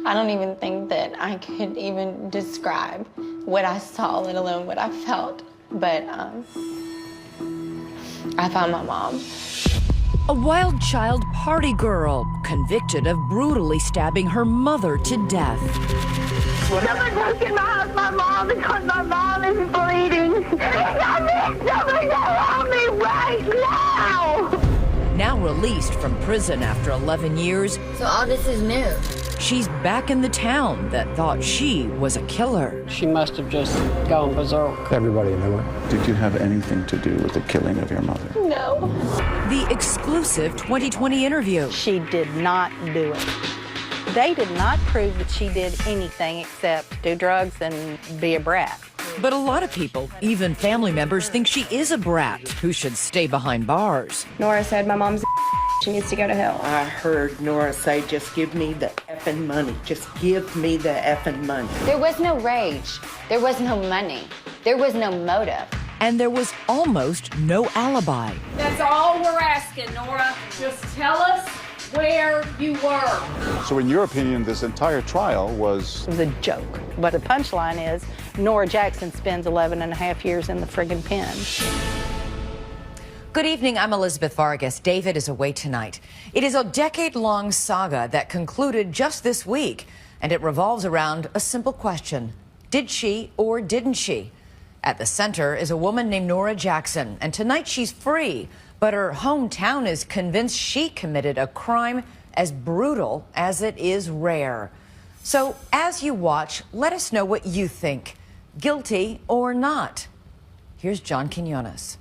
I don't even think that I could even describe what I saw, let alone what I felt. But I found my mom. A wild child party girl convicted of brutally stabbing her mother to death. Someone broke in my house, my mom, because my mom is bleeding. Someone help me right now! Now released from prison after 11 years, So all this is new. she's back in the town that thought she was a killer. She must have just gone berserk. Everybody knew it. Did you have anything to do with the killing of your mother? No. The exclusive 2020 interview. She did not do it. They did not prove that she did anything except do drugs and be a brat. But a lot of people, even family members, think she is a brat who should stay behind bars. Noura said my mom's she needs to go to hell. I heard Noura say, just give me the effing money. Just give me the effing money. There was no rage. There was no money. There was no motive. And there was almost no alibi. That's all we're asking, Noura. Just tell us where you were. So in your opinion, this entire trial was... It was a joke. But the punchline is, Noura Jackson spends 11 and a half years in the friggin' pen. Good evening, I'm Elizabeth Vargas. David is away tonight. It is a decade-long saga that concluded just this week, and it revolves around a simple question. Did she or didn't she? At the center is a woman named Noura Jackson, and tonight she's free, but her hometown is convinced she committed a crime as brutal as it is rare. So as you watch, let us know what you think, guilty or not. Here's John Quinones.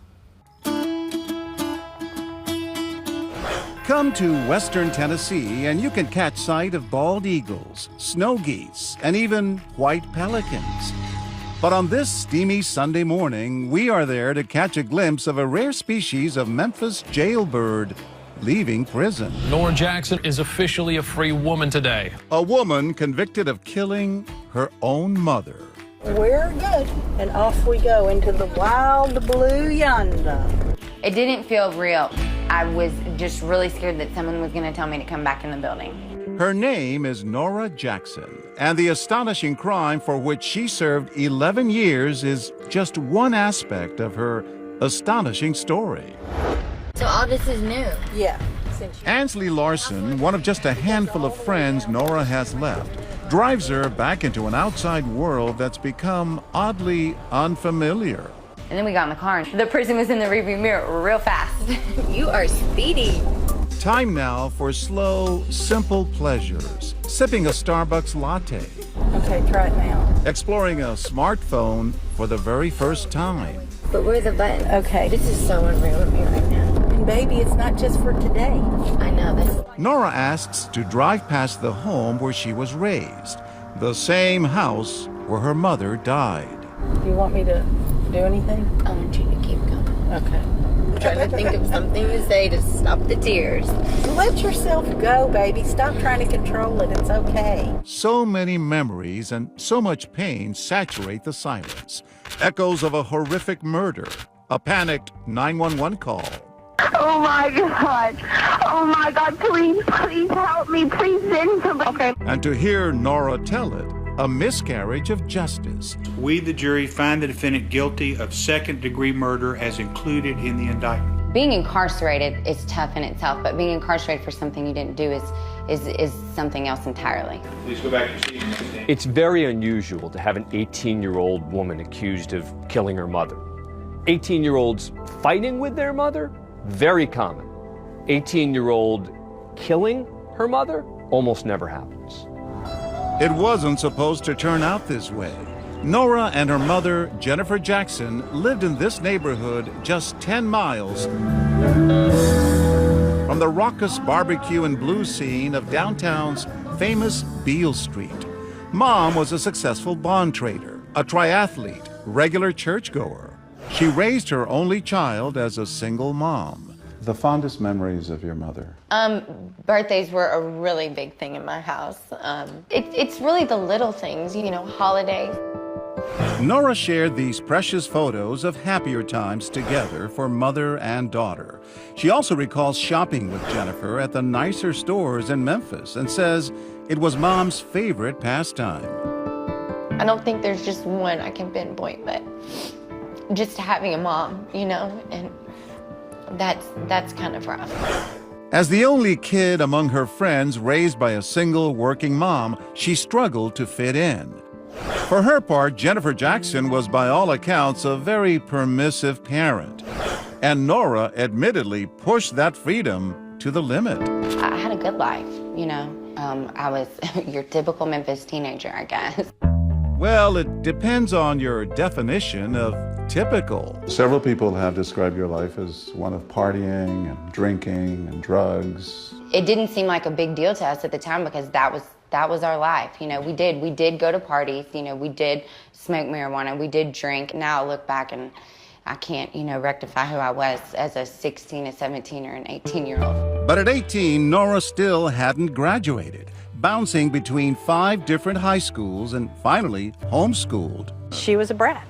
Come to Western Tennessee and you can catch sight of bald eagles, snow geese, and even white pelicans. But on this steamy Sunday morning, we are there to catch a glimpse of a rare species of Memphis jailbird leaving prison. Noura Jackson is officially a free woman today. A woman convicted of killing her own mother. We're good, and off we go into the wild blue yonder. It didn't feel real. I was just really scared that someone was going to tell me to come back in the building. Her name is Noura Jackson, and the astonishing crime for which she served 11 years is just one aspect of her astonishing story. So all this is new? Yeah. Ansley Larson, one of just a handful of friends Noura has left, drives her back into an outside world that's become oddly unfamiliar. And then we got in the car, and the person was in the rearview mirror real fast. You are speedy. Time now for slow, simple pleasures. Sipping a Starbucks latte. Okay, try it now. Exploring a smartphone for the very first time. But where are the buttons? Okay. This is so unreal with me right now. And baby, it's not just for today. I know this. Noura asks to drive past the home where she was raised, the same house where her mother died. You want me to do anything? I want you to keep going. Okay. I'm trying to think of something to say to stop the tears. Let yourself go, baby. Stop trying to control it. It's okay. So many memories and so much pain saturate the silence. Echoes of a horrific murder, a panicked 911 call. Oh my God, please help me, please send somebody. Okay. And to hear Noura tell it, a miscarriage of justice. We, the jury, find the defendant guilty of second-degree murder as included in the indictment. Being incarcerated is tough in itself, but being incarcerated for something you didn't do is something else entirely. Please go back to your seat. It's very unusual to have an 18-year-old woman accused of killing her mother. 18-year-olds fighting with their mother? Very common. 18-year-old killing her mother? Almost never happens. It wasn't supposed to turn out this way. Noura and her mother, Jennifer Jackson, lived in this neighborhood just 10 miles from the raucous barbecue and blues scene of downtown's famous Beale Street. Mom was a successful bond trader, a triathlete, regular churchgoer. She raised her only child as a single mom. The fondest memories of your mother? Birthdays were a really big thing in my house. It's really the little things, you know, holidays. Noura shared these precious photos of happier times together for mother and daughter. She also recalls shopping with Jennifer at the nicer stores in Memphis and says It was Mom's favorite pastime. I don't think there's just one I can pinpoint, but just having a mom, you know, and that's kind of rough. As the only kid among her friends raised by a single working mom, she struggled to fit in. For her part, Jennifer Jackson was by all accounts a very permissive parent. And Noura admittedly pushed that freedom to the limit. I had a good life, you know. I was your typical Memphis teenager, I guess. Well, it depends on your definition of typical. Several people have described your life as one of partying and drinking and drugs. It didn't seem like a big deal to us at the time because that was our life. You know, we did go to parties, you know, we did smoke marijuana, we did drink. Now I look back and I can't, you know, rectify who I was as a 16, a 17, or an 18-year-old. But at 18, Noura still hadn't graduated, bouncing between 5 different high schools and finally homeschooled. She was a brat.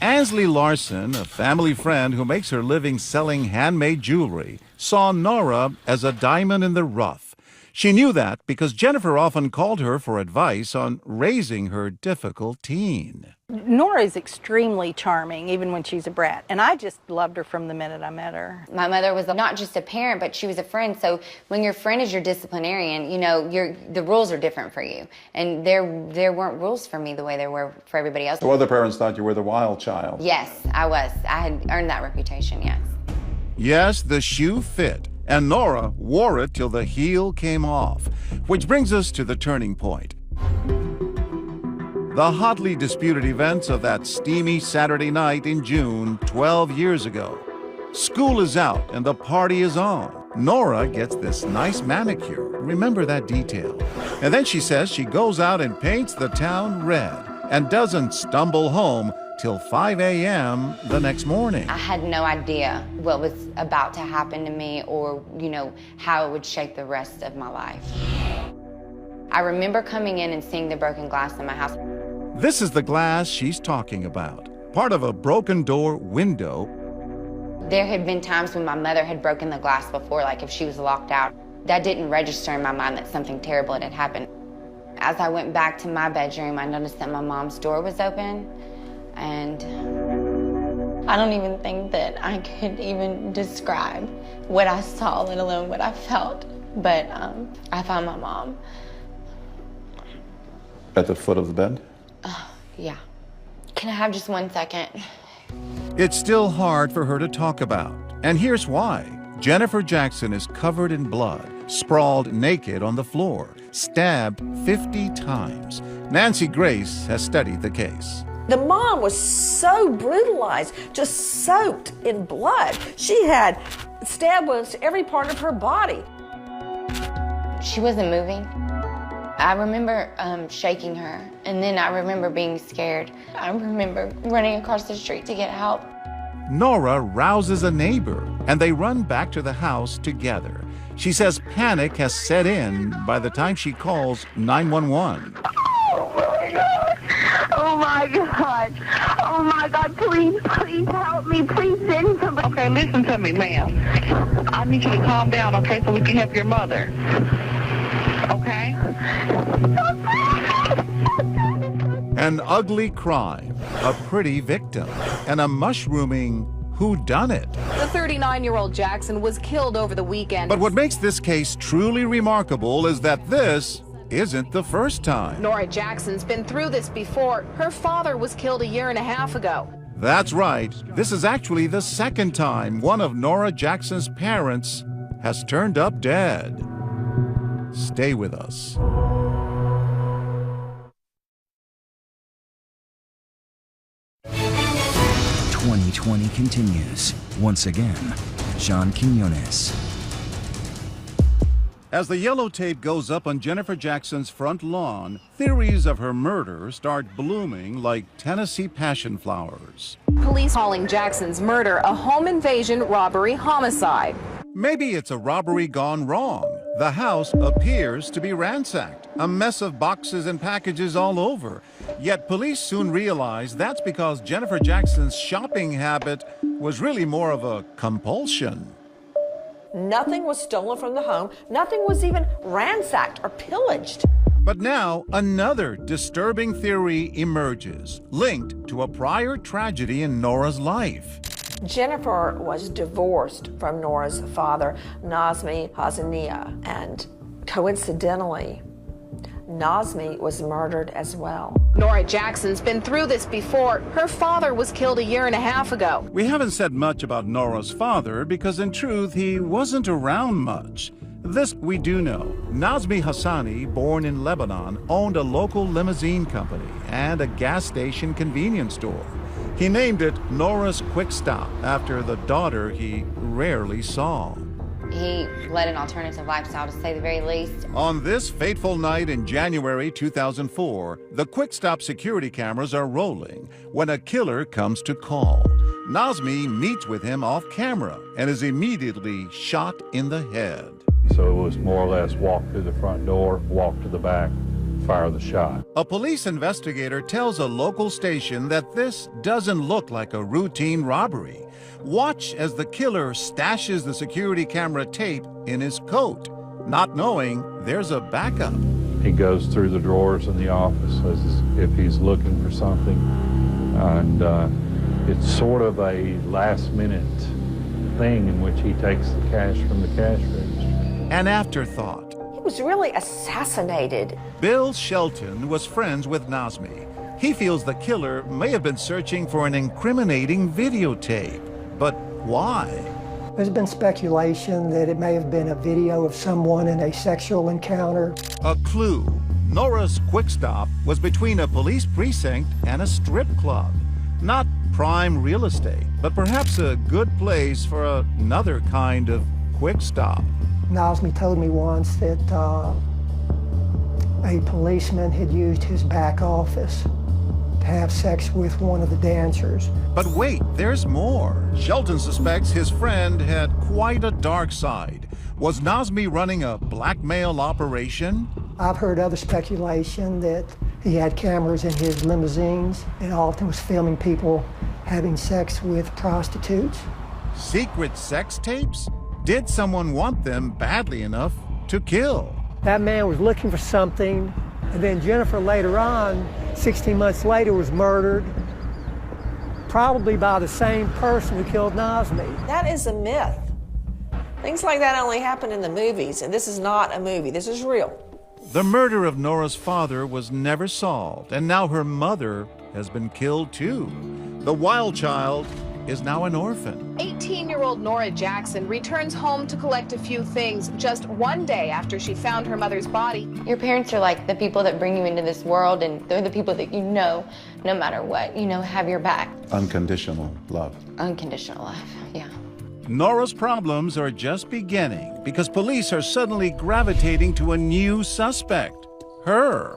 Ansley Larson, a family friend who makes her living selling handmade jewelry, saw Noura as a diamond in the rough. She knew that because Jennifer often called her for advice on raising her difficult teen. Noura is extremely charming, even when she's a brat, and I just loved her from the minute I met her. My mother was not just a parent, but she was a friend, so when your friend is your disciplinarian, you know, the rules are different for you. And there weren't rules for me the way there were for everybody else. So other parents thought you were the wild child. Yes, I was. I had earned that reputation, yes. Yes, the shoe fit, and Noura wore it till the heel came off, which brings us to the turning point. The hotly disputed events of that steamy Saturday night in June 12 years ago. School is out and the party is on. Noura gets this nice manicure. Remember that detail. And then she says she goes out and paints the town red and doesn't stumble home till 5 a.m. the next morning. I had no idea what was about to happen to me or, you know, how it would shape the rest of my life. I remember coming in and seeing the broken glass in my house. This is the glass she's talking about, part of a broken door window. There had been times when my mother had broken the glass before, like if she was locked out. That didn't register in my mind that something terrible had happened. As I went back to my bedroom, I noticed that my mom's door was open, and I don't even think that I could even describe what I saw, let alone what I felt. But I found my mom. At the foot of the bed? Yeah. Can I have just 1 second? It's still hard for her to talk about, and here's why. Jennifer Jackson is covered in blood, sprawled naked on the floor, stabbed 50 times. Nancy Grace has studied the case. The mom was so brutalized, just soaked in blood. She had stab wounds to every part of her body. she wasn't moving. I remember shaking her, and then I remember being scared. I remember running across the street to get help. Noura rouses a neighbor, and they run back to the house together. She says panic has set in by the time she calls 911. Oh my God. Oh my God, please help me. Please send somebody. Okay, listen to me, ma'am. I need you to calm down, okay, so we can help your mother. Okay? An ugly crime, a pretty victim, and a mushrooming whodunit. The 39-year-old Jackson was killed over the weekend. But what makes this case truly remarkable is that this isn't the first time. Noura Jackson's been through this before. Her father was killed a year and a half ago. That's right. This is actually the second time one of Noura Jackson's parents has turned up dead. Stay with us. "2020 continues. Once again, John Quinones. As the yellow tape goes up on Jennifer Jackson's front lawn, theories of her murder start blooming like Tennessee passion flowers. Police calling Jackson's murder a home invasion, robbery, homicide. Maybe it's a robbery gone wrong. The house appears to be ransacked, a mess of boxes and packages all over. Yet police soon realize that's because Jennifer Jackson's shopping habit was really more of a compulsion. Nothing was stolen from the home. Nothing was even ransacked or pillaged. But now another disturbing theory emerges, linked to a prior tragedy in Noura's life. Jennifer was divorced from Noura's father, Nazmi Hassania, and coincidentally, Nazmi was murdered as well. Noura Jackson's been through this before. Her father was killed a year and a half ago. We haven't said much about Noura's father because in truth he wasn't around much. This we do know. Nazmi Hassani, born in Lebanon, owned a local limousine company and a gas station convenience store. He named it Noura's Quick Stop after the daughter he rarely saw. He led an alternative lifestyle, to say the very least. On this fateful night in January 2004, the Quick Stop security cameras are rolling when a killer comes to call. Nazmi meets with him off camera and is immediately shot in the head. So it was more or less walk through the front door, walk to the back, fire the shot. A police investigator tells a local station that this doesn't look like a routine robbery. Watch as the killer stashes the security camera tape in his coat, not knowing there's a backup. He goes through the drawers in the office as if he's looking for something, and it's sort of a last-minute thing in which he takes the cash from the cash register. An afterthought. He was really assassinated. Bill Shelton was friends with Nazmi. He feels the killer may have been searching for an incriminating videotape. But why? There's been speculation that it may have been a video of someone in a sexual encounter. A clue. Noura's Quick Stop was between a police precinct and a strip club. Not prime real estate, but perhaps a good place for another kind of quick stop. Nazmi told me once that a policeman had used his back office to have sex with one of the dancers. But wait, there's more. Shelton suspects his friend had quite a dark side. Was Nazmi running a blackmail operation? I've heard other speculation that he had cameras in his limousines and often was filming people having sex with prostitutes. Secret sex tapes? Did someone want them badly enough to kill? That man was looking for something, and then Jennifer later on, 16 months later, was murdered, probably by the same person who killed Nazmi. That is a myth. Things like that only happen in the movies, and this is not a movie. This is real. The murder of Noura's father was never solved, and now her mother has been killed too. The wild child is now an orphan. 18-year-old Noura Jackson returns home to collect a few things just one day after she found her mother's body. Your parents are like the people that bring you into this world, and they're the people that you know, no matter what, have your back. Unconditional love. Unconditional love, yeah. Noura's problems are just beginning because police are suddenly gravitating to a new suspect, her.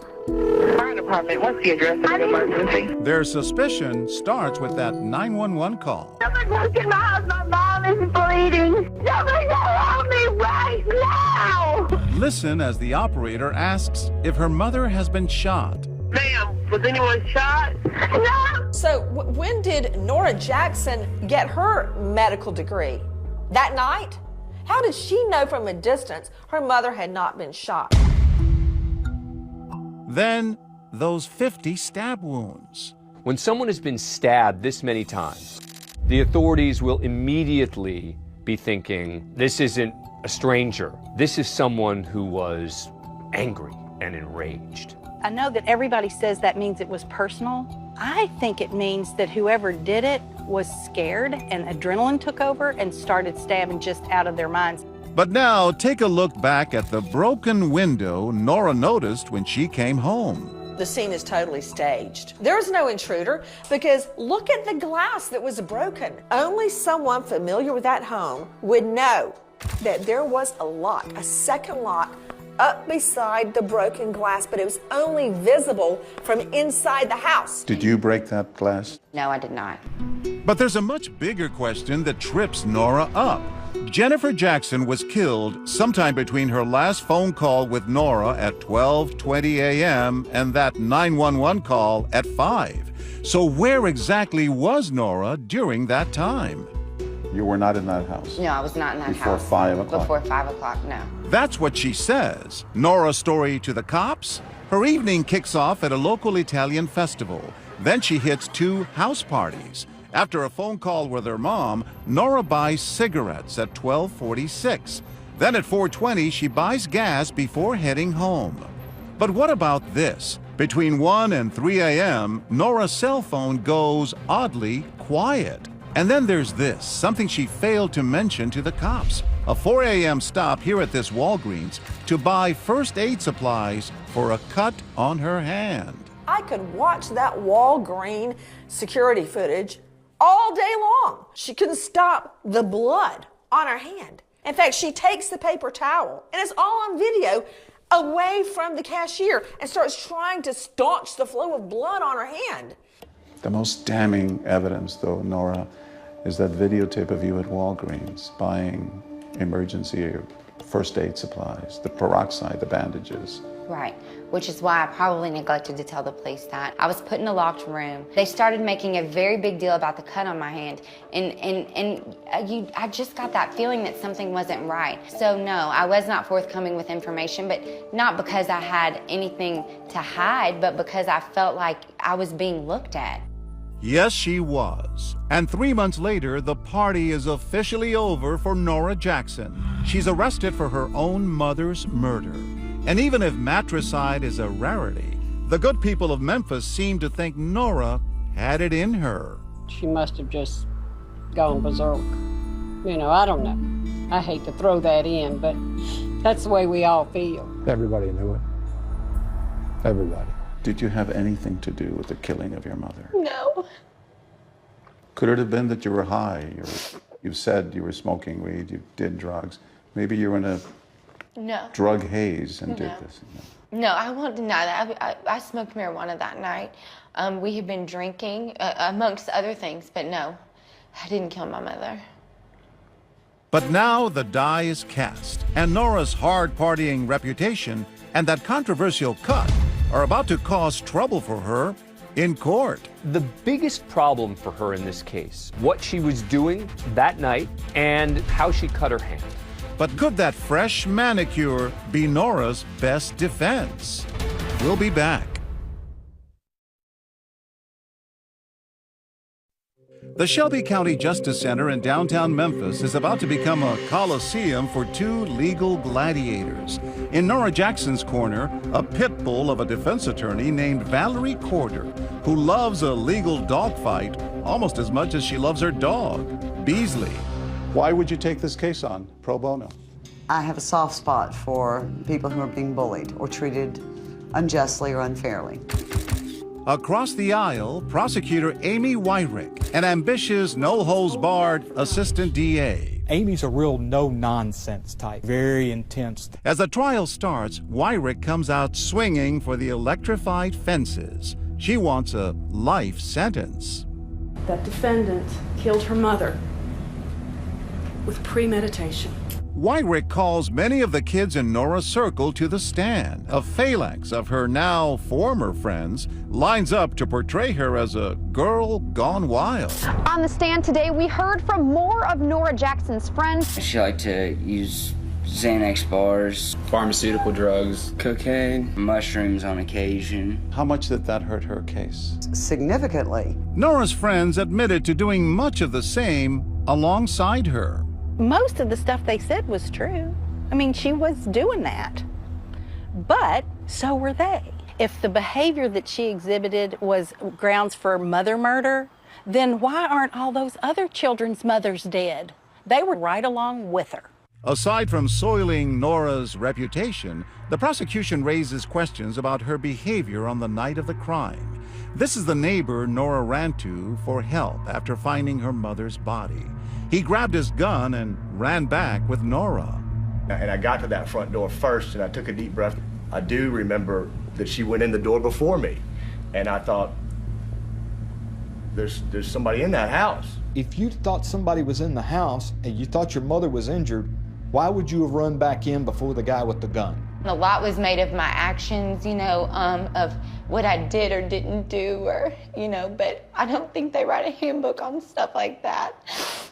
Fire department, what's the address of the emergency? Their suspicion starts with that 911 call. Someone look in my house. My mom is bleeding. Someone help me right now. Listen as the operator asks if her mother has been shot. Ma'am, was anyone shot? No. So when did Noura Jackson get her medical degree? That night? How did she know from a distance her mother had not been shot? Then, those 50 stab wounds. When someone has been stabbed this many times, the authorities will immediately be thinking, this isn't a stranger. This is someone who was angry and enraged. I know that everybody says that means it was personal. I think it means that whoever did it was scared and adrenaline took over and started stabbing just out of their minds. But now, take a look back at the broken window Noura noticed when she came home. The scene is totally staged. There was no intruder because look at the glass that was broken. Only someone familiar with that home would know that there was a lock, a second lock, up beside the broken glass, but it was only visible from inside the house. Did you break that glass? No, I did not. But there's a much bigger question that trips Noura up. Jennifer Jackson was killed sometime between her last phone call with Noura at 12:20 a.m. and that 911 call at 5. So where exactly was Noura during that time? You were not in that house? No, I was not in that Before house. 5 o'clock? Before 5 o'clock, no. That's what she says. Nora's story to the cops? Her evening kicks off at a local Italian festival. Then she hits 2 house parties. After a phone call with her mom, Noura buys cigarettes at 12:46. Then at 4:20, she buys gas before heading home. But what about this? Between 1 and 3 a.m., Nora's cell phone goes oddly quiet. And then there's this, something she failed to mention to the cops. A 4 a.m. stop here at this Walgreens to buy first aid supplies for a cut on her hand. I could watch that Walgreens security footage all day long. She couldn't stop the blood on her hand. In fact, she takes the paper towel, and it's all on video, away from the cashier and starts trying to staunch the flow of blood on her hand. The most damning evidence, though, Noura, is that videotape of you at Walgreens buying emergency or first aid supplies, the peroxide, the bandages. Right, which is why I probably neglected to tell the police that. I was put in a locked room. They started making a very big deal about the cut on my hand, I just got that feeling that something wasn't right. So no, I was not forthcoming with information, but not because I had anything to hide, but because I felt like I was being looked at. Yes, she was. And 3 months later, the party is officially over for Noura Jackson. She's arrested for her own mother's murder. And even if matricide is a rarity, the good people of Memphis seem to think Noura had it in her. She must have just gone berserk. You know, I don't know. I hate to throw that in, but that's the way we all feel. Everybody knew it. Everybody. Did you have anything to do with the killing of your mother? No. Could it have been that you were high? You said you were smoking weed, you did drugs. Maybe you were in a drug haze and did this. No, I won't deny that. I smoked marijuana that night. We had been drinking, amongst other things, but no, I didn't kill my mother. But now the die is cast, and Noura's hard partying reputation and that controversial cut are about to cause trouble for her in court. The biggest problem for her in this case, what she was doing that night and how she cut her hand. But could that fresh manicure be Noura's best defense? We'll be back. The Shelby County Justice Center in downtown Memphis is about to become a coliseum for 2 legal gladiators. In Noura Jackson's corner, a pit bull of a defense attorney named Valerie Corder, who loves a legal dogfight almost as much as she loves her dog, Beasley. Why would you take this case on, pro bono? I have a soft spot for people who are being bullied or treated unjustly or unfairly. Across the aisle, prosecutor Amy Wyrick, an ambitious, no-holds-barred assistant DA. Amy's a real no-nonsense type, very intense. As the trial starts, Wyrick comes out swinging for the electrified fences. She wants a life sentence. That defendant killed her mother with premeditation. Wyrick calls many of the kids in Noura's circle to the stand. A phalanx of her now former friends lines up to portray her as a girl gone wild. On the stand today, we heard from more of Noura Jackson's friends. She liked to use Xanax bars, pharmaceutical drugs, cocaine, mushrooms on occasion. How much did that hurt her case? Significantly. Noura's friends admitted to doing much of the same alongside her. Most of the stuff they said was true. I mean, she was doing that. But so were they. If the behavior that she exhibited was grounds for mother murder, then why aren't all those other children's mothers dead? They were right along with her. Aside from soiling Noura's reputation, the prosecution raises questions about her behavior on the night of the crime. This is the neighbor Noura ran to for help after finding her mother's body. He grabbed his gun and ran back with Noura. And I got to that front door first, and I took a deep breath. I do remember that she went in the door before me, and I thought, there's somebody in that house. If you thought somebody was in the house and you thought your mother was injured, why would you have run back in before the guy with the gun? A lot was made of my actions, of what I did or didn't do, or, but I don't think they write a handbook on stuff like that.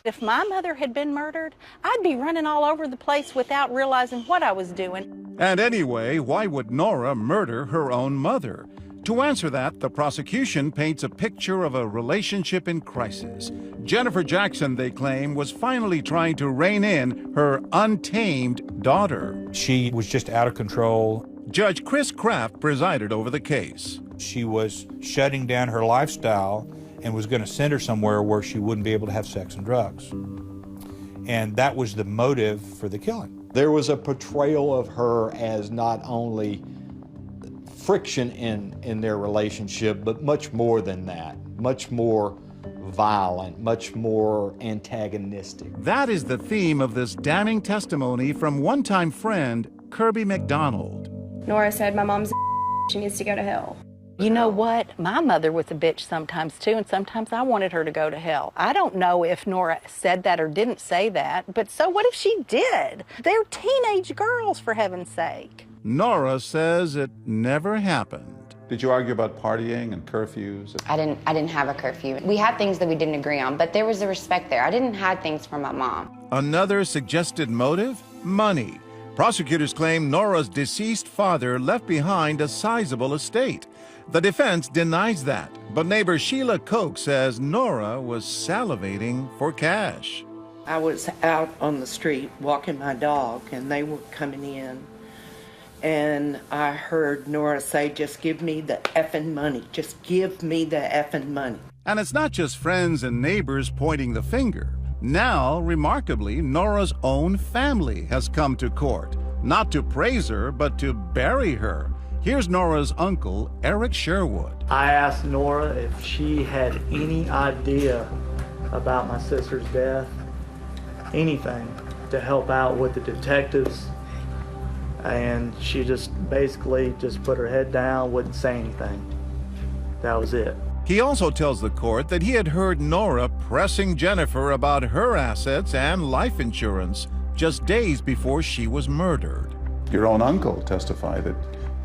If my mother had been murdered, I'd be running all over the place without realizing what I was doing. And anyway, why would Noura murder her own mother? To answer that, the prosecution paints a picture of a relationship in crisis. Jennifer Jackson, they claim, was finally trying to rein in her untamed daughter. She was just out of control. Judge Chris Kraft presided over the case. She was shutting down her lifestyle and was going to send her somewhere where she wouldn't be able to have sex and drugs. And that was the motive for the killing. There was a portrayal of her as not only friction in their relationship, but much more than that, much more violent, much more antagonistic. That is the theme of this damning testimony from one-time friend Kirby McDonald. Noura said, my mom's a she needs to go to hell. You know what? My mother was a bitch sometimes too, and sometimes I wanted her to go to hell. I don't know if Noura said that or didn't say that, but so what if she did? They're teenage girls, for heaven's sake. Noura says it never happened. Did you argue about partying and curfews? I didn't have a curfew. We had things that we didn't agree on, but there was a respect there. I didn't hide things from my mom. Another suggested motive? Money. Prosecutors claim Noura's deceased father left behind a sizable estate. The defense denies that, but neighbor Sheila Koch says Noura was salivating for cash. I was out on the street walking my dog, and they were coming in. And I heard Noura say, just give me the effing money. Just give me the effing money. And it's not just friends and neighbors pointing the finger. Now, remarkably, Noura's own family has come to court. Not to praise her, but to bury her. Here's Noura's uncle, Eric Sherwood. I asked Noura if she had any idea about my sister's death, anything, to help out with the detectives. And she just basically just put her head down, wouldn't say anything. That was it. He also tells the court that he had heard Noura pressing Jennifer about her assets and life insurance just days before she was murdered. Your own uncle testified that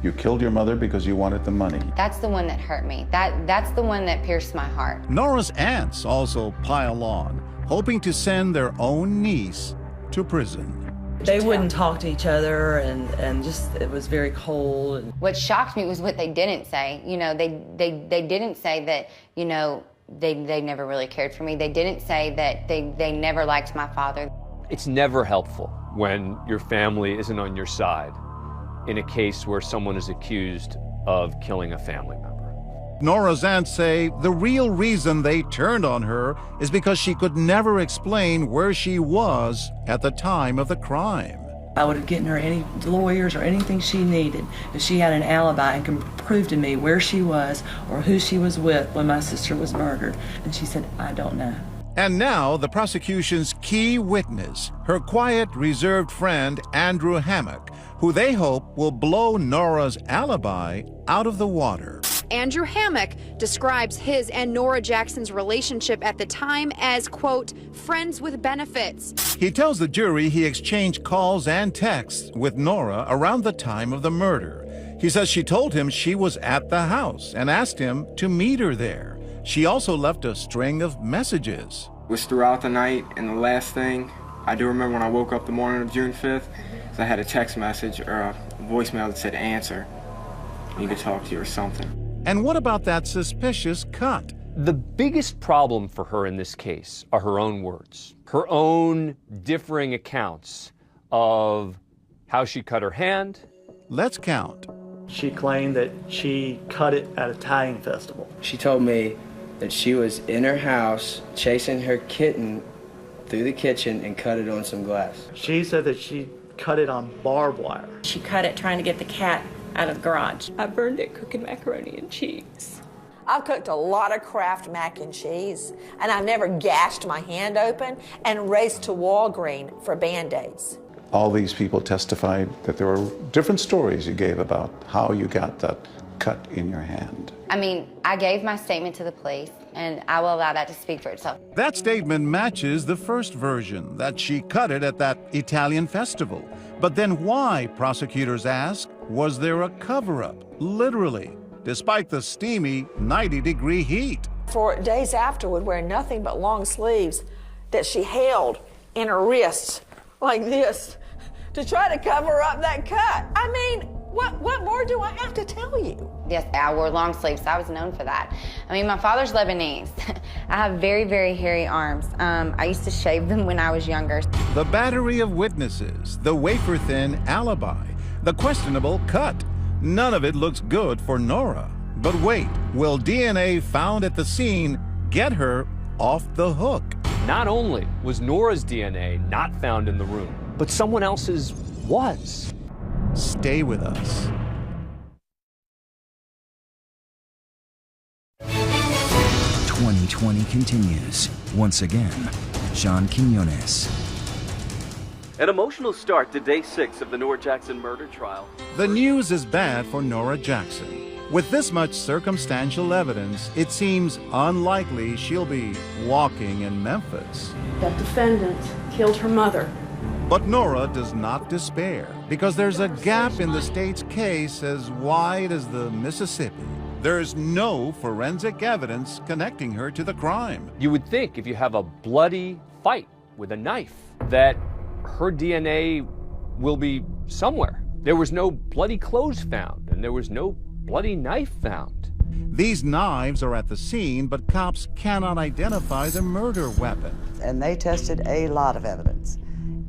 you killed your mother because you wanted the money. That's the one that hurt me. That's the one that pierced my heart. Noura's aunts also pile on, hoping to send their own niece to prison. They wouldn't talk to each other, and just, it was very cold. What shocked me was what they didn't say. They didn't say that, they never really cared for me. They didn't say that they never liked my father. It's never helpful when your family isn't on your side in a case where someone is accused of killing a family member. Noura's aunts say the real reason they turned on her is because she could never explain where she was at the time of the crime. I would have given her any lawyers or anything she needed if she had an alibi and could prove to me where she was or who she was with when my sister was murdered. And she said, I don't know. And now the prosecution's key witness, her quiet, reserved friend, Andrew Hammock, who they hope will blow Noura's alibi out of the water. Andrew Hammock describes his and Noura Jackson's relationship at the time as, quote, friends with benefits. He tells the jury he exchanged calls and texts with Noura around the time of the murder. He says she told him she was at the house and asked him to meet her there. She also left a string of messages. It was throughout the night, and the last thing I do remember when I woke up the morning of June 5th, is I had a text message or a voicemail that said answer. You could talk to you or something. And what about that suspicious cut? The biggest problem for her in this case are her own words, her own differing accounts of how she cut her hand. Let's count. She claimed that she cut it at a tying festival. She told me that she was in her house chasing her kitten through the kitchen and cut it on some glass. She said that she cut it on barbed wire. She cut it trying to get the cat out of the garage. I burned it cooking macaroni and cheese. I've cooked a lot of Kraft mac and cheese, and I've never gashed my hand open and raced to Walgreens for Band-Aids. All these people testified that there were different stories you gave about how you got that cut in your hand? I mean, I gave my statement to the police, and I will allow that to speak for itself. That statement matches the first version, that she cut it at that Italian festival. But then why, prosecutors ask, was there a cover-up, literally, despite the steamy 90-degree heat? For days afterward, wearing nothing but long sleeves that she held in her wrists like this to try to cover up that cut. I mean, what more do I have to tell you? Yes, I wore long sleeves. I was known for that. I mean, my father's Lebanese. I have very, very hairy arms. I used to shave them when I was younger. The battery of witnesses, the wafer-thin alibi, the questionable cut. None of it looks good for Noura. But wait, will DNA found at the scene get her off the hook? Not only was Noura's DNA not found in the room, but someone else's was. Stay with us. "2020 continues. Once again, Sean Quinones. An emotional start to day 6 of the Noura Jackson murder trial. The news is bad for Noura Jackson. With this much circumstantial evidence, it seems unlikely she'll be walking in Memphis. That defendant killed her mother. But Noura does not despair, because there's a gap in the state's case as wide as the Mississippi. There's no forensic evidence connecting her to the crime. You would think if you have a bloody fight with a knife that her DNA will be somewhere. There was no bloody clothes found, and there was no bloody knife found. These knives are at the scene, but cops cannot identify the murder weapon. And they tested a lot of evidence.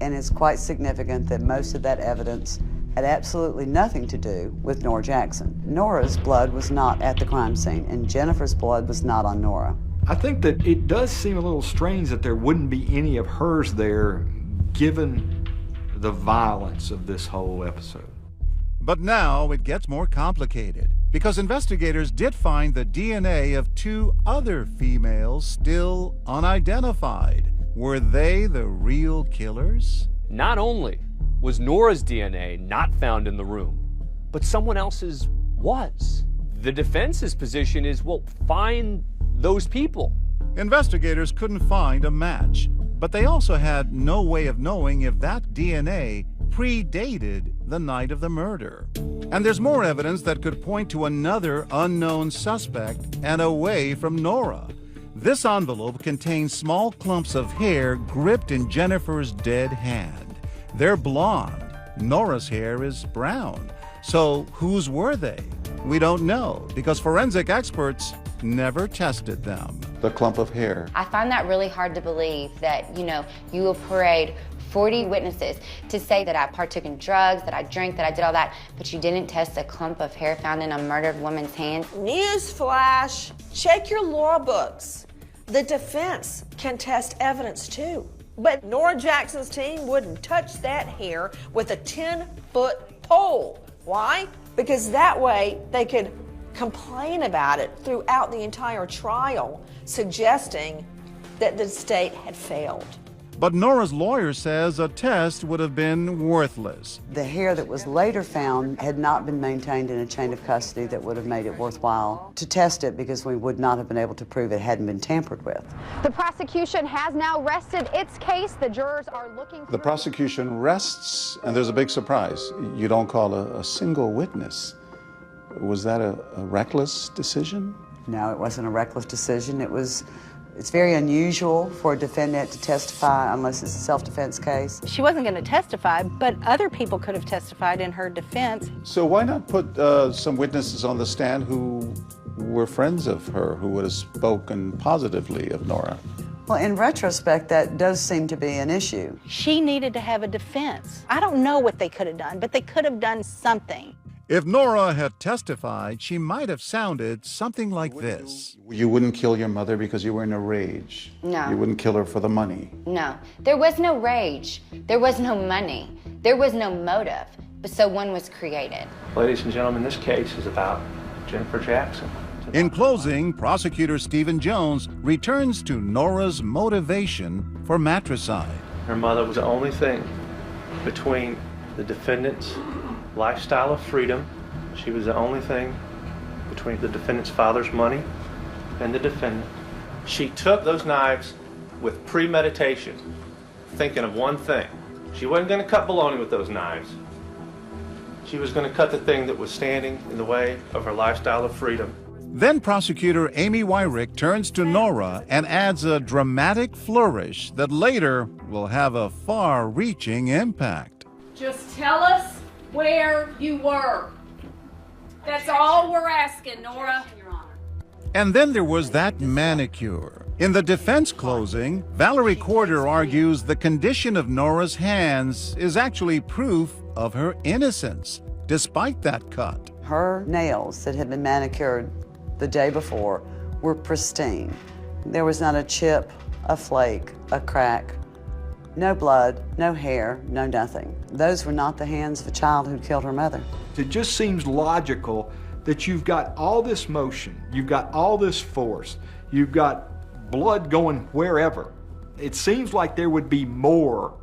And it's quite significant that most of that evidence had absolutely nothing to do with Noura Jackson. Noura's blood was not at the crime scene, and Jennifer's blood was not on Noura. I think that it does seem a little strange that there wouldn't be any of hers there, given the violence of this whole episode. But now it gets more complicated, because investigators did find the DNA of 2 other females still unidentified. Were they the real killers? Not only was Noura's DNA not found in the room, but someone else's was. The defense's position is, well, find those people. Investigators couldn't find a match, but they also had no way of knowing if that DNA predated the night of the murder. And there's more evidence that could point to another unknown suspect and away from Noura. This envelope contains small clumps of hair gripped in Jennifer's dead hand. They're blonde. Noura's hair is brown. So whose were they? We don't know, because forensic experts never tested them. The clump of hair. I find that really hard to believe that, you will parade 40 witnesses to say that I partook in drugs, that I drank, that I did all that, but you didn't test a clump of hair found in a murdered woman's hand. Newsflash, check your law books. The defense can test evidence too. But Noura Jackson's team wouldn't touch that hair with a 10-foot pole. Why? Because that way they could complain about it throughout the entire trial, suggesting that the state had failed. But Noura's lawyer says a test would have been worthless. The hair that was later found had not been maintained in a chain of custody that would have made it worthwhile to test it, because we would not have been able to prove it hadn't been tampered with. The prosecution has now rested its case. The jurors are looking The prosecution rests, and there's a big surprise. You don't call a single witness. Was that a reckless decision? No, it wasn't a reckless decision. It's very unusual for a defendant to testify unless it's a self-defense case. She wasn't going to testify, but other people could have testified in her defense. So why not put some witnesses on the stand who were friends of her, who would have spoken positively of Noura? Well, in retrospect, that does seem to be an issue. She needed to have a defense. I don't know what they could have done, but they could have done something. If Noura had testified, she might have sounded something like this. You wouldn't kill your mother because you were in a rage. No. You wouldn't kill her for the money. No. There was no rage. There was no money. There was no motive. But so one was created. Ladies and gentlemen, this case is about Jennifer Jackson. In closing, prosecutor Stephen Jones returns to Noura's motivation for matricide. Her mother was the only thing between the defendant's lifestyle of freedom. She was the only thing between the defendant's father's money and the defendant. She took those knives with premeditation, thinking of one thing. She wasn't going to cut bologna with those knives. She was going to cut the thing that was standing in the way of her lifestyle of freedom. Then prosecutor Amy Wyrick turns to Noura and adds a dramatic flourish that later will have a far-reaching impact. Just tell us where you were. That's all we're asking, Noura. And then there was that manicure. In the defense closing, Valerie Corder argues the condition of Noura's hands is actually proof of her innocence, despite that cut. Her nails that had been manicured the day before were pristine. There was not a chip, a flake, a crack, no blood, no hair, no nothing. Those were not the hands of a child who killed her mother. It just seems logical that you've got all this motion, you've got all this force, you've got blood going wherever. It seems like there would be more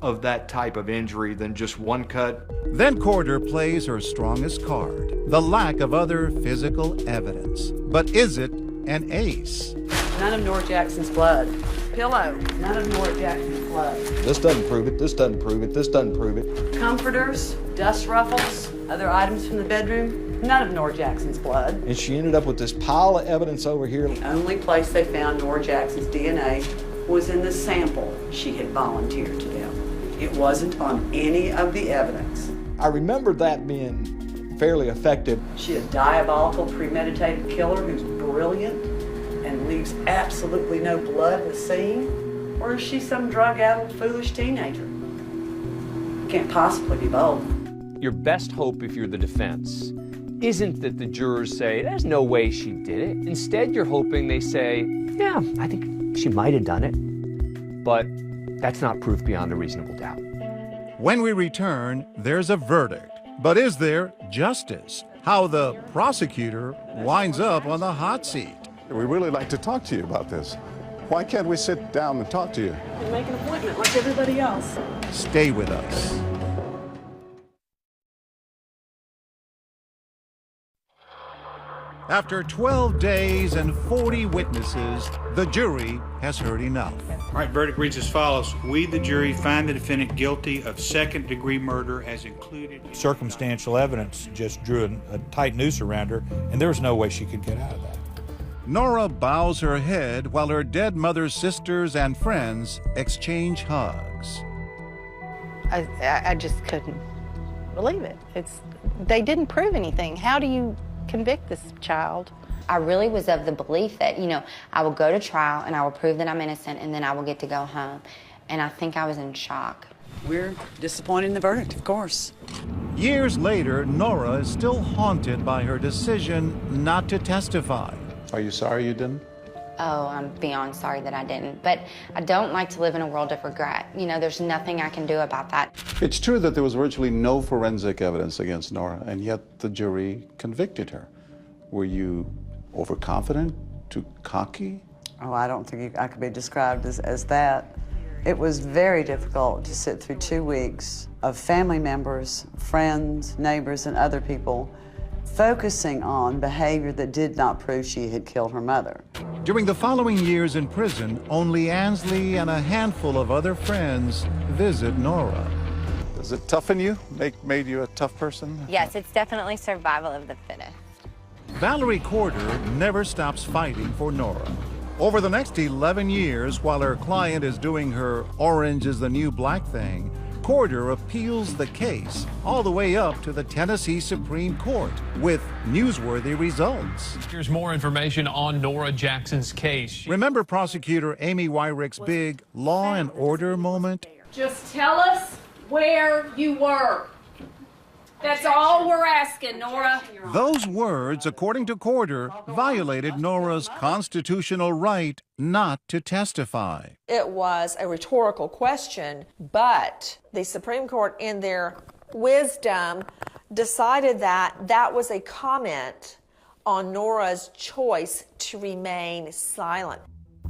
of that type of injury than just one cut. Then Corder plays her strongest card, the lack of other physical evidence. But is it an ace? None of Noura Jackson's blood. Pillow. None of Noura Jackson's blood. This doesn't prove it, this doesn't prove it, this doesn't prove it. Comforters, dust ruffles, other items from the bedroom. None of Noura Jackson's blood. And she ended up with this pile of evidence over here. The only place they found Noura Jackson's DNA was in the sample she had volunteered to them. It wasn't on any of the evidence. I remember that being fairly effective. She a diabolical, premeditated killer who's brilliant and leaves absolutely no blood in the scene? Or is she some drug-addled, foolish teenager? Can't possibly be both. Your best hope if you're the defense isn't that the jurors say, there's no way she did it. Instead, you're hoping they say, yeah, I think she might have done it. But that's not proof beyond a reasonable doubt. When we return, there's a verdict. But is there justice? How the prosecutor winds up on the hot seat. We really like to talk to you about this. Why can't we sit down and talk to you? And make an appointment like everybody else. Stay with us. After 12 days and 40 witnesses, the jury has heard enough. All right, verdict reads as follows. We, the jury, find the defendant guilty of second-degree murder as included. Circumstantial evidence just drew a tight noose around her, and there was no way she could get out of that. Noura bows her head while her dead mother's sisters and friends exchange hugs. I just couldn't believe it. They didn't prove anything. How do you convict this child? I really was of the belief that, I will go to trial and I will prove that I'm innocent and then I will get to go home. And I think I was in shock. We're disappointed in the verdict, of course. Years later, Noura is still haunted by her decision not to testify. Are you sorry you didn't? Oh, I'm beyond sorry that I didn't. But I don't like to live in a world of regret. There's nothing I can do about that. It's true that there was virtually no forensic evidence against Noura, and yet the jury convicted her. Were you overconfident, too cocky? Oh, I don't think I could be described as that. It was very difficult to sit through 2 weeks of family members, friends, neighbors, and other people focusing on behavior that did not prove she had killed her mother. During the following years in prison, only Ansley and a handful of other friends visit Noura. Does it toughen you? Made you a tough person? Yes, it's definitely survival of the fittest. Valerie Corder never stops fighting for Noura. Over the next 11 years, while her client is doing her orange is the new black thing, Corder appeals the case all the way up to the Tennessee Supreme Court with newsworthy results. Here's more information on Noura Jackson's case. Remember prosecutor Amy Wyrick's big law and order moment? Just tell us where you were. That's all we're asking, Noura. Those words, according to Corder, violated Noura's constitutional right not to testify. It was a rhetorical question, but the Supreme Court, in their wisdom, decided that that was a comment on Noura's choice to remain silent.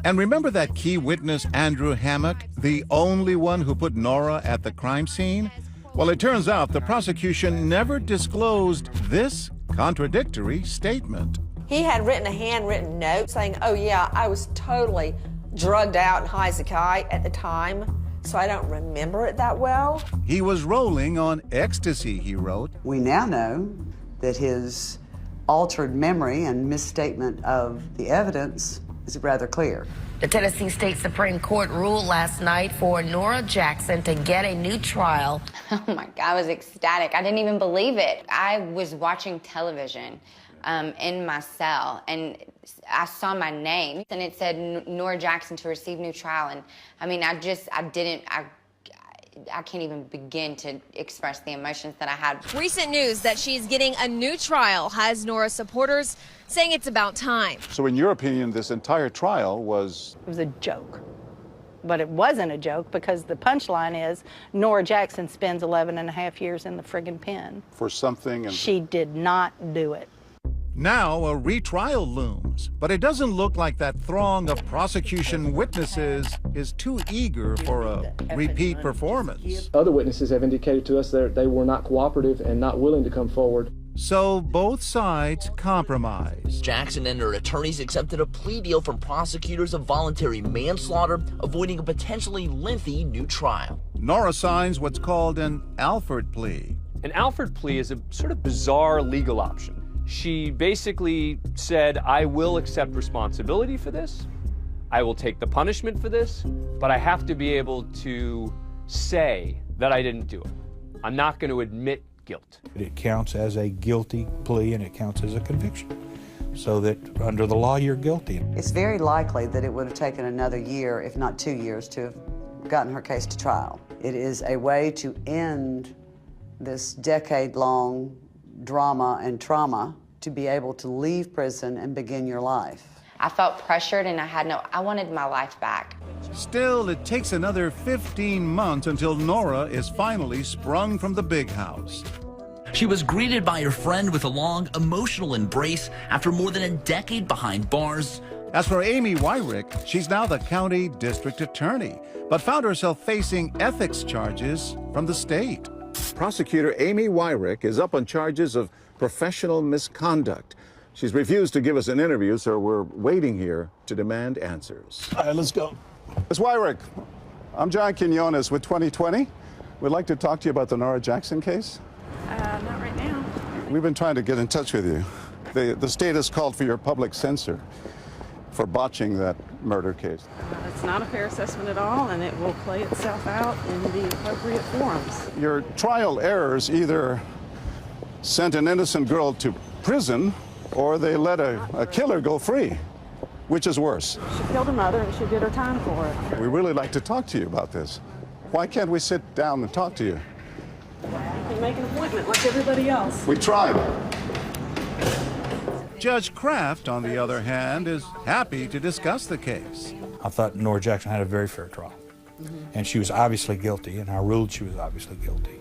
And remember that key witness, Andrew Hammock, the only one who put Noura at the crime scene? Well, it turns out the prosecution never disclosed this contradictory statement. He had written a handwritten note saying, oh yeah, I was totally drugged out in high as a kite at the time, so I don't remember it that well. He was rolling on ecstasy, he wrote. We now know that his altered memory and misstatement of the evidence is rather clear. The Tennessee State Supreme Court ruled last night for Noura Jackson to get a new trial. Oh my God, I was ecstatic. I didn't even believe it. I was watching television in my cell, and I saw my name, and it said Noura Jackson to receive new trial. And I mean, I can't even begin to express the emotions that I had. Recent news that she's getting a new trial has Noura's supporters saying it's about time. So in your opinion, this entire trial was... It was a joke. But it wasn't a joke, because the punchline is Noura Jackson spends 11.5 years in the friggin' pen. For something... And she did not do it. Now a retrial looms, but it doesn't look like that throng of prosecution witnesses is too eager for a repeat performance. Other witnesses have indicated to us that they were not cooperative and not willing to come forward. So both sides compromised. Jackson and her attorneys accepted a plea deal from prosecutors of voluntary manslaughter, avoiding a potentially lengthy new trial. Noura signs what's called an Alford plea. An Alford plea is a sort of bizarre legal option. She basically said, I will accept responsibility for this, I will take the punishment for this, but I have to be able to say that I didn't do it. I'm not going to admit guilt. It counts as a guilty plea, and it counts as a conviction, so that under the law you're guilty. It's very likely that it would have taken another year, if not 2 years, to have gotten her case to trial. It is a way to end this decade-long drama and trauma, to be able to leave prison and begin your life. I felt pressured, and I wanted my life back. Still, it takes another 15 months until Noura is finally sprung from the big house. She was greeted by her friend with a long, emotional embrace after more than a decade behind bars. As for Amy Wyrick, she's now the county district attorney, but found herself facing ethics charges from the state. Prosecutor Amy Wyrick is up on charges of professional misconduct. She's refused to give us an interview, so we're waiting here to demand answers. All right, let's go. Ms. Wyrick, I'm John Quinones with 2020. We'd like to talk to you about the Noura Jackson case. Not right now. We've been trying to get in touch with you. The state has called for your public censor for botching that murder case. It's not a fair assessment at all, and it will play itself out in the appropriate forums. Your trial errors either sent an innocent girl to prison, or they let a killer go free. Which is worse? She killed her mother, and she did her time for it. We really like to talk to you about this. Why can't we sit down and talk to you? You can make an appointment like everybody else. We tried. Judge Kraft, on the other hand, is happy to discuss the case. I thought Noura Jackson had a very fair trial. And she was obviously guilty, and I ruled she was obviously guilty.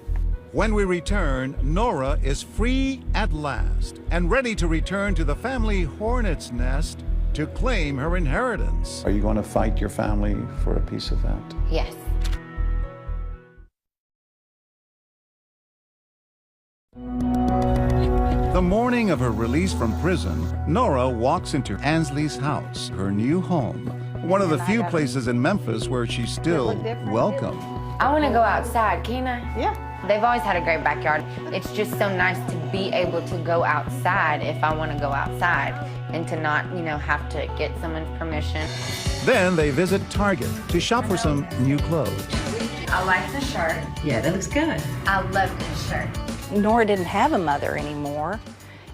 When we return, Noura is free at last and ready to return to the family hornet's nest to claim her inheritance. Are you going to fight your family for a piece of that? Yes. The morning of her release from prison, Noura walks into Ansley's house, her new home, one of the few places in Memphis where she's still welcome. I want to go outside, can I? Yeah. They've always had a great backyard. It's just so nice to be able to go outside if I want to go outside and to not, have to get someone's permission. Then they visit Target to shop for some new clothes. I like the shirt. Yeah, that looks good. I love this shirt. Noura didn't have a mother anymore,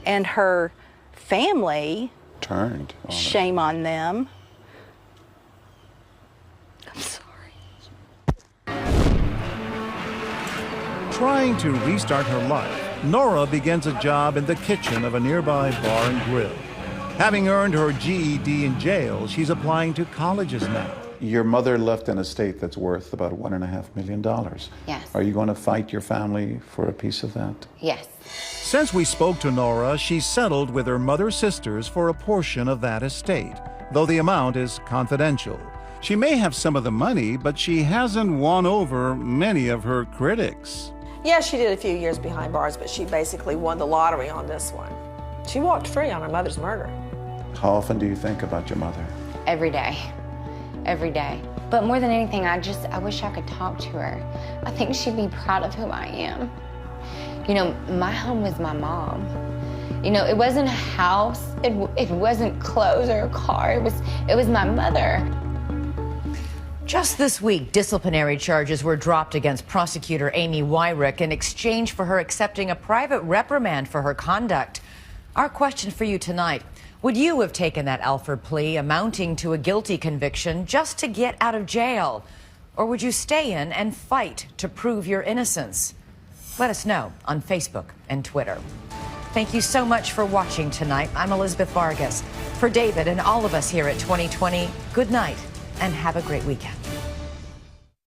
and her family turned on her. Shame on them. I'm sorry. Trying to restart her life, Noura begins a job in the kitchen of a nearby bar and grill. Having earned her GED in jail, she's applying to colleges now. Your mother left an estate that's worth about $1.5 million. Yes. Are you going to fight your family for a piece of that? Yes. Since we spoke to Noura, she's settled with her mother's sisters for a portion of that estate, though the amount is confidential. She may have some of the money, but she hasn't won over many of her critics. Yeah, she did a few years behind bars, but she basically won the lottery on this one. She walked free on her mother's murder. How often do you think about your mother? Every day. Every day. But more than anything, I wish I could talk to her. I think she'd be proud of who I am. You know, my home was my mom. You know, it wasn't a house, it wasn't clothes or a car, it was my mother. Just this week, disciplinary charges were dropped against prosecutor Amy Wyrick in exchange for her accepting a private reprimand for her conduct. Our question for you tonight: would you have taken that Alford plea amounting to a guilty conviction just to get out of jail? Or would you stay in and fight to prove your innocence? Let us know on Facebook and Twitter. Thank you so much for watching tonight. I'm Elizabeth Vargas. For David and all of us here at 2020, good night and have a great weekend.